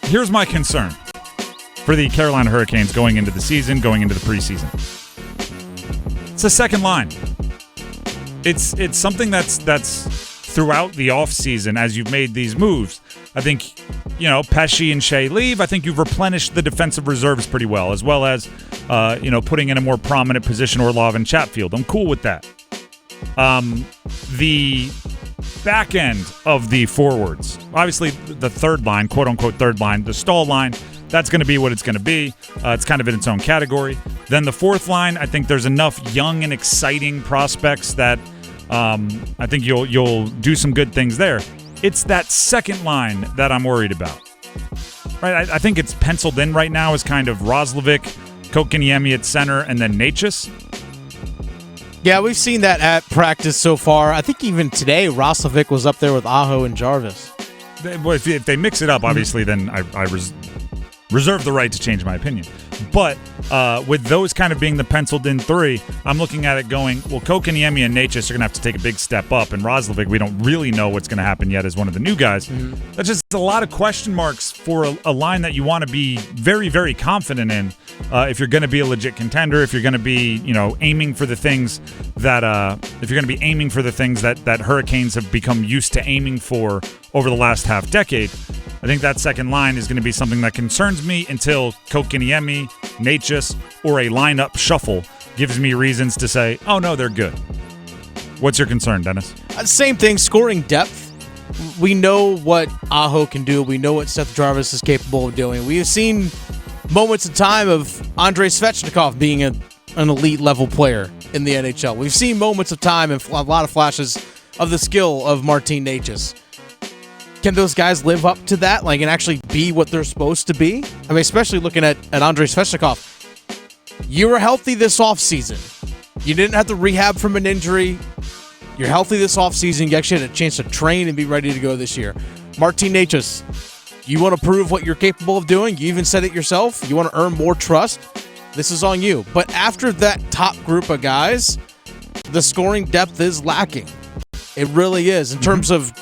here's my concern for the Carolina Hurricanes going into the season, going into the preseason. It's a second line. It's something that's throughout the offseason as you've made these moves. I think, Pesci and Shea leave. I think you've replenished the defensive reserves pretty well as putting in a more prominent position Orlov and Chatfield. I'm cool with that. The back end of the forwards, obviously the third line, quote-unquote third line, the stall line, that's going to be what it's going to be. It's kind of in its own category. Then the fourth line, I think there's enough young and exciting prospects that I think you'll do some good things there. It's that second line that I'm worried about. Right? I think it's penciled in right now as kind of Roslovic, Kotkaniemi at center, and then Necas. Yeah, we've seen that at practice so far. I think even today, Roslovic was up there with Aho and Jarvis. If they mix it up, obviously, then I reserve the right to change my opinion. But with those kind of being the penciled-in three, I'm looking at it going, well, Kotkaniemi and Necas are going to have to take a big step up, and Roslovic, we don't really know what's going to happen yet as one of the new guys. Mm-hmm. That's just a lot of question marks for a line that you want to be very, very confident in if you're going to be a legit contender, if you're going to be, aiming for the things that that Hurricanes have become used to aiming for over the last half decade. I think that second line is going to be something that concerns me until Kotkaniemi, Necas, or a lineup shuffle gives me reasons to say, oh, no, they're good. What's your concern, Dennis? Same thing, scoring depth. We know what Aho can do. We know what Seth Jarvis is capable of doing. We have seen moments in time of Andrei Svechnikov being an elite-level player in the NHL. We've seen moments of time and a lot of flashes of the skill of Martin Necas. Can those guys live up to that, and actually be what they're supposed to be? I mean, especially looking at Andrei Svechnikov. You were healthy this offseason. You didn't have to rehab from an injury. You're healthy this offseason. You actually had a chance to train and be ready to go this year. Martin Necas, you want to prove what you're capable of doing? You even said it yourself. You want to earn more trust? This is on you. But after that top group of guys, the scoring depth is lacking. It really is. In terms of,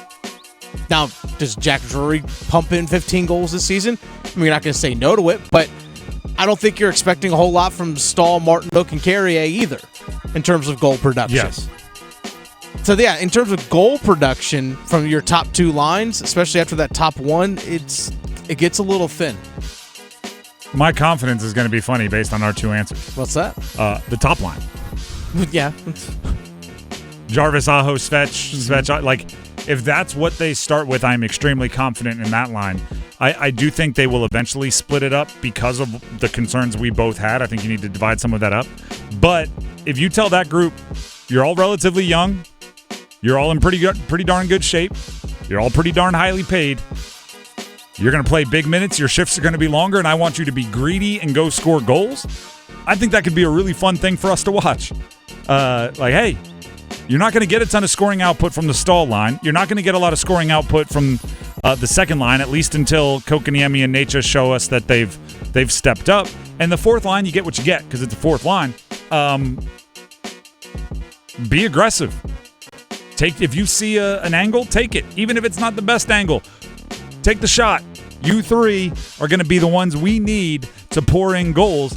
now, does Jack Drury pump in 15 goals this season? I mean, you're not going to say no to it, but I don't think you're expecting a whole lot from Stahl, Martinook, and Carrier either in terms of goal production. Yes. So, yeah, in terms of goal production from your top two lines, especially after that top one, it gets a little thin. My confidence is going to be funny based on our two answers. What's that? The top line. Yeah. Jarvis, Aho, Svech, if that's what they start with, I'm extremely confident in that line. I do think they will eventually split it up because of the concerns we both had. I think you need to divide some of that up. But if you tell that group, you're all relatively young, you're all in pretty darn good shape, you're all pretty darn highly paid, you're going to play big minutes, your shifts are going to be longer, and I want you to be greedy and go score goals, I think that could be a really fun thing for us to watch. Hey, you're not going to get a ton of scoring output from the Stahl line. You're not going to get a lot of scoring output from the second line, at least until Kotkaniemi and Necas show us that they've stepped up. And the fourth line, you get what you get because it's the fourth line. Be aggressive. If you see an angle, take it. Even if it's not the best angle, take the shot. You three are going to be the ones we need to pour in goals.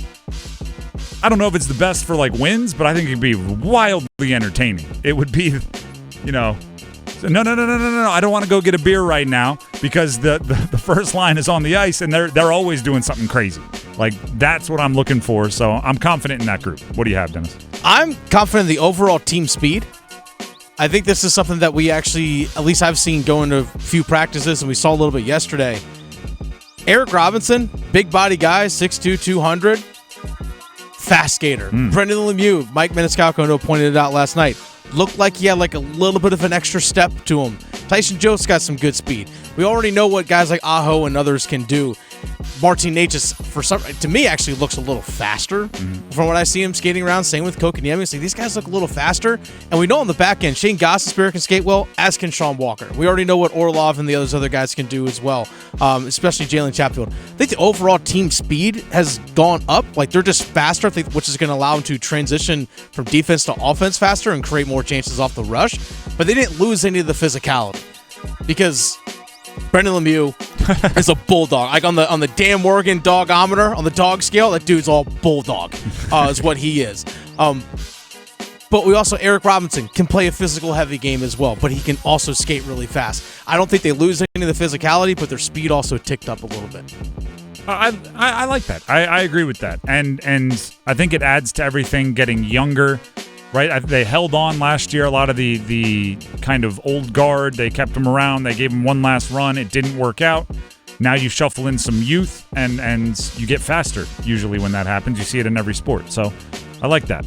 I don't know if it's the best for wins, but I think it'd be wildly entertaining. It would be, no. I don't want to go get a beer right now because the first line is on the ice and they're always doing something crazy. That's what I'm looking for. So I'm confident in that group. What do you have, Dennis? I'm confident in the overall team speed. I think this is something that we actually, at least I've seen going to a few practices, and we saw a little bit yesterday. Eric Robinson, big body guy, 6'2", 200. Fast skater. Brendan Lemieux, Mike Maniscalco pointed it out last night. Looked like he had a little bit of an extra step to him. Tyson Jost got some good speed. We already know what guys like Aho and others can do. Martin Necas, to me, actually looks a little faster from what I see him skating around. Same with Kotkaniemi. These guys look a little faster. And we know on the back end, Shane Gostisbehere can skate well, as can Sean Walker. We already know what Orlov and the other guys can do as well, especially Jalen Chatfield. I think the overall team speed has gone up. They're just faster, which is going to allow them to transition from defense to offense faster and create more chances off the rush. But they didn't lose any of the physicality because Brendan Lemieux, is a bulldog. Like on the Dan Morgan dogometer, on the dog scale, that dude's all bulldog is what he is. But we also, Eric Robinson can play a physical heavy game as well, but he can also skate really fast. I don't think they lose any of the physicality, but their speed also ticked up a little bit. I like that. I agree with that. And I think it adds to everything getting younger, right? They held on last year. A lot of the kind of old guard, they kept them around. They gave them one last run. It didn't work out. Now you shuffle in some youth, and you get faster usually when that happens. You see it in every sport. So I like that.